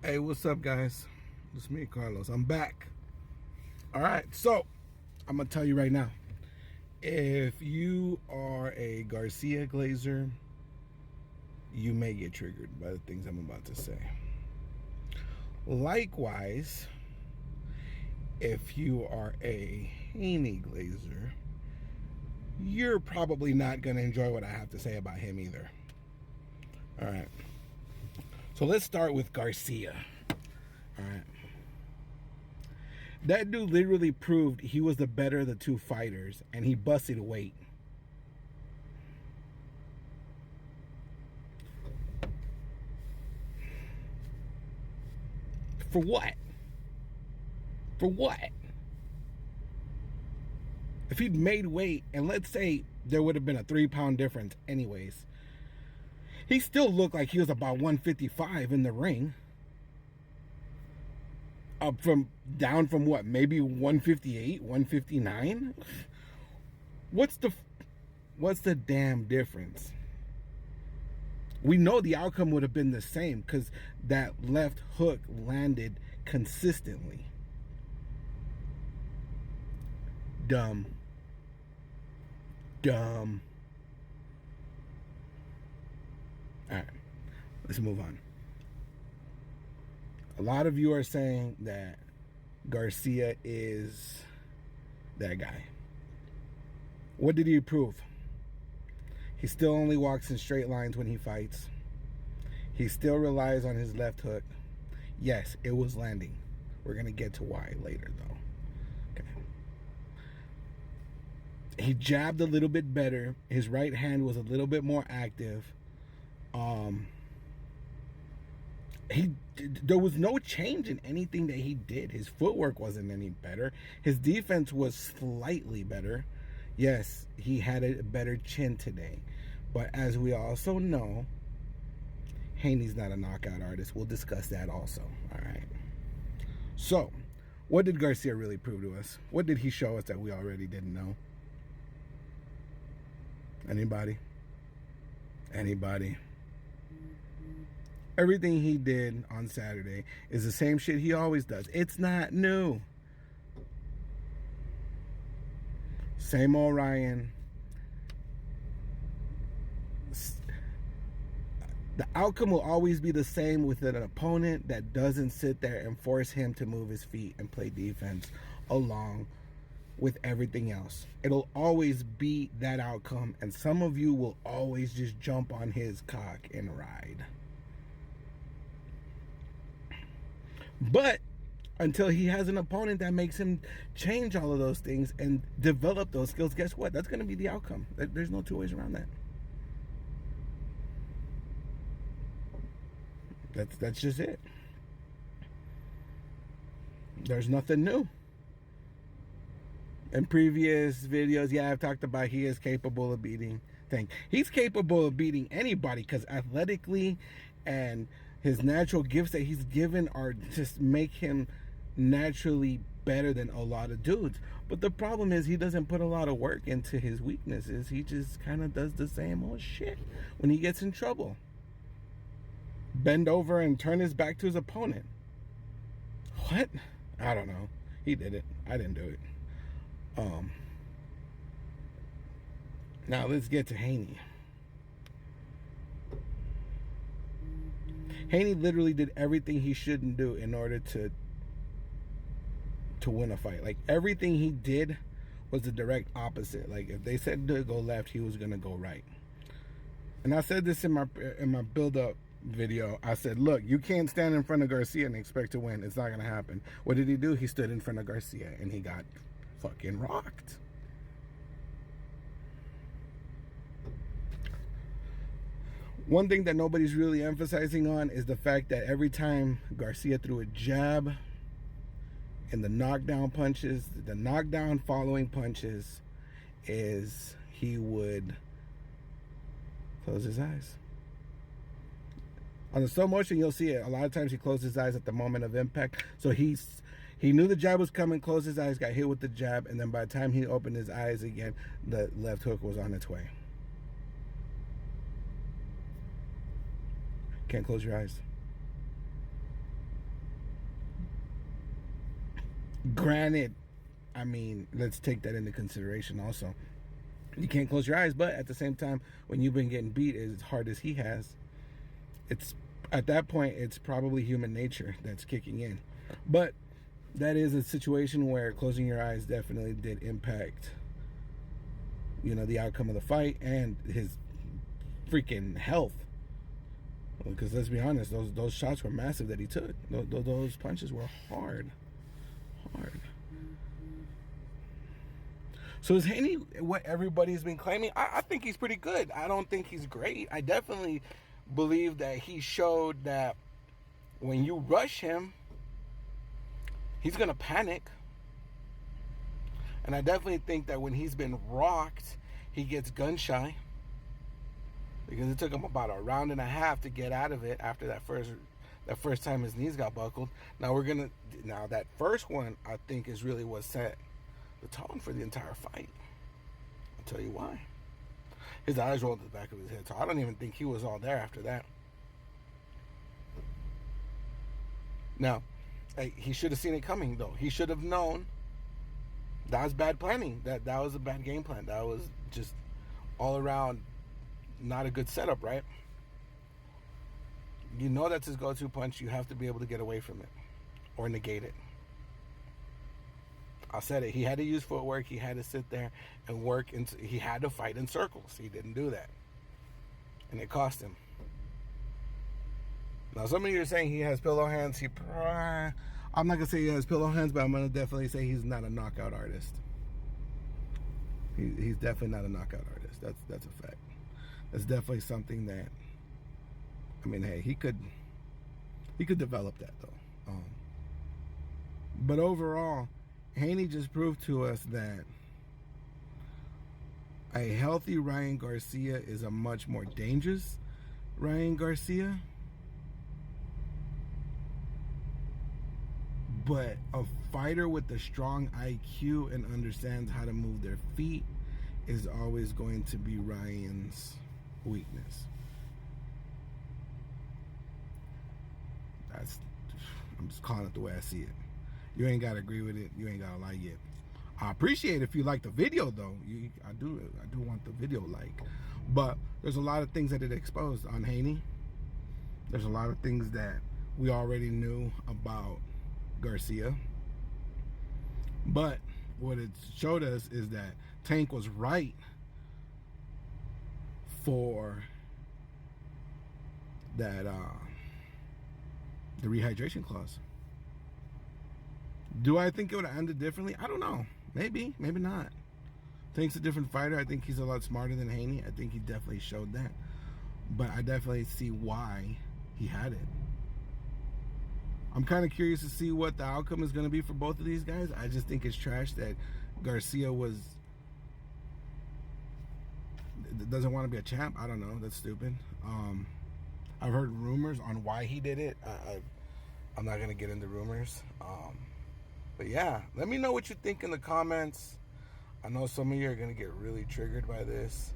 Hey, what's up, guys? It's me, Carlos. I'm back. All right, so I'm gonna tell you right now. If you are a Garcia Glazer, you may get triggered by the things I'm about to say. Likewise, if you are a Haney Glazer, you're probably not gonna enjoy what I have to say about him either. All right. So let's start with Garcia. All right. That dude literally proved he was the better of the two fighters, and he busted weight. For what? For what? If he'd made weight, and let's say there would have been a 3-pound difference anyways, he still looked like he was about 155 in the ring. Up from down from what, maybe 158, 159? What's the damn difference? We know the outcome would have been the same because that left hook landed consistently. Dumb. All right, let's move on. A lot of you are saying that Garcia is that guy. What did he prove? He still only walks in straight lines when he fights. He still relies on his left hook. Yes, it was landing. We're going to get to why later, though. Okay. He jabbed a little bit better. His right hand was a little bit more active. There was no change in anything that he did. His footwork wasn't any better. His defense was slightly better. Yes, he had a better chin today. But as we also know, Haney's not a knockout artist. We'll discuss that also. All right. So, what did Garcia really prove to us? What did he show us that we already didn't know? Anybody? Everything he did on Saturday is the same shit he always does. It's not new. Same old Ryan. The outcome will always be the same with an opponent that doesn't sit there and force him to move his feet and play defense along with everything else. It'll always be that outcome, and some of you will always just jump on his cock and ride. But until he has an opponent that makes him change all of those things and develop those skills, guess what? That's going to be the outcome. There's no two ways around that. That's just it. There's nothing new. In previous videos, yeah, I've talked about he is capable of beating things. He's capable of beating anybody because athletically and his natural gifts that he's given are just make him naturally better than a lot of dudes. But the problem is he doesn't put a lot of work into his weaknesses. He just kind of does the same old shit when he gets in trouble. Bend over and turn his back to his opponent. What? I don't know. He did it. I didn't do it. Now let's get to Haney. Haney literally did everything he shouldn't do in order to win a fight. Like, everything he did was the direct opposite. Like, if they said to go left, he was gonna go right. And I said this in my build-up video. I said, look, you can't stand in front of Garcia and expect to win. It's not gonna happen. What did he do? He stood in front of Garcia and he got fucking rocked. One thing that nobody's really emphasizing on is the fact that every time Garcia threw a jab and the knockdown punches, the knockdown following punches, is he would close his eyes. On the slow motion, you'll see it. A lot of times he closed his eyes at the moment of impact. So he knew the jab was coming, closed his eyes, got hit with the jab, and then by the time he opened his eyes again, the left hook was on its way. Can't close your eyes. Granted, I mean, let's take that into consideration also. You can't close your eyes, but at the same time, when you've been getting beat as hard as he has, it's at that point, it's probably human nature that's kicking in. But that is a situation where closing your eyes definitely did impact, the outcome of the fight and his freaking health. Because let's be honest, those shots were massive that he took. Those punches were hard. So is Haney what everybody's been claiming? I think he's pretty good. I don't think he's great. I definitely believe that he showed that when you rush him, he's going to panic. And I definitely think that when he's been rocked, he gets gun shy. Because it took him about a round and a half to get out of it after that first time his knees got buckled. Now that first one, I think, is really what set the tone for the entire fight. I'll tell you why. His eyes rolled to the back of his head, so I don't even think he was all there after that. Now, he should have seen it coming, though. He should have known that was bad planning. That was a bad game plan. That was just all around not a good setup, right? You know that's his go-to punch. You have to be able to get away from it or negate it. I said it. He had to use footwork. He had to sit there and work. He had to fight in circles. He didn't do that. And it cost him. Now, some of you are saying he has pillow hands. I'm not going to say he has pillow hands, but I'm going to definitely say he's not a knockout artist. He's definitely not a knockout artist. That's a fact. That's definitely something that, I mean, hey, he could develop that, though. But overall, Haney just proved to us that a healthy Ryan Garcia is a much more dangerous Ryan Garcia. But a fighter with a strong IQ and understands how to move their feet is always going to be Ryan's weakness. I'm just calling it the way I see it. You ain't got to agree with it. You ain't got to like it. I appreciate if you like the video, though. I do want the video like. But there's a lot of things that it exposed on Haney. There's a lot of things that we already knew about Garcia. But what it showed us is that Tank was right for that the rehydration clause. Do I think it would have ended differently? I don't know. Maybe not. Tank's a different fighter. I think he's a lot smarter than Haney. I think he definitely showed that. But I definitely see why he had it. I'm kind of curious to see what the outcome is going to be for both of these guys. I just think it's trash that Garcia doesn't want to be a champ. I don't know. That's stupid. I've heard rumors on why he did it. I'm not going to get into rumors. But yeah, let me know what you think in the comments. I know some of you are going to get really triggered by this.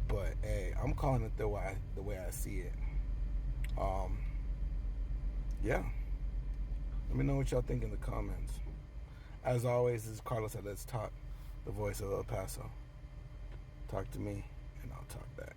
But hey, I'm calling it the way I see it. Yeah. Let me know what y'all think in the comments. As always, this is Carlos at Let's Talk, the voice of El Paso. Talk to me, and I'll talk back.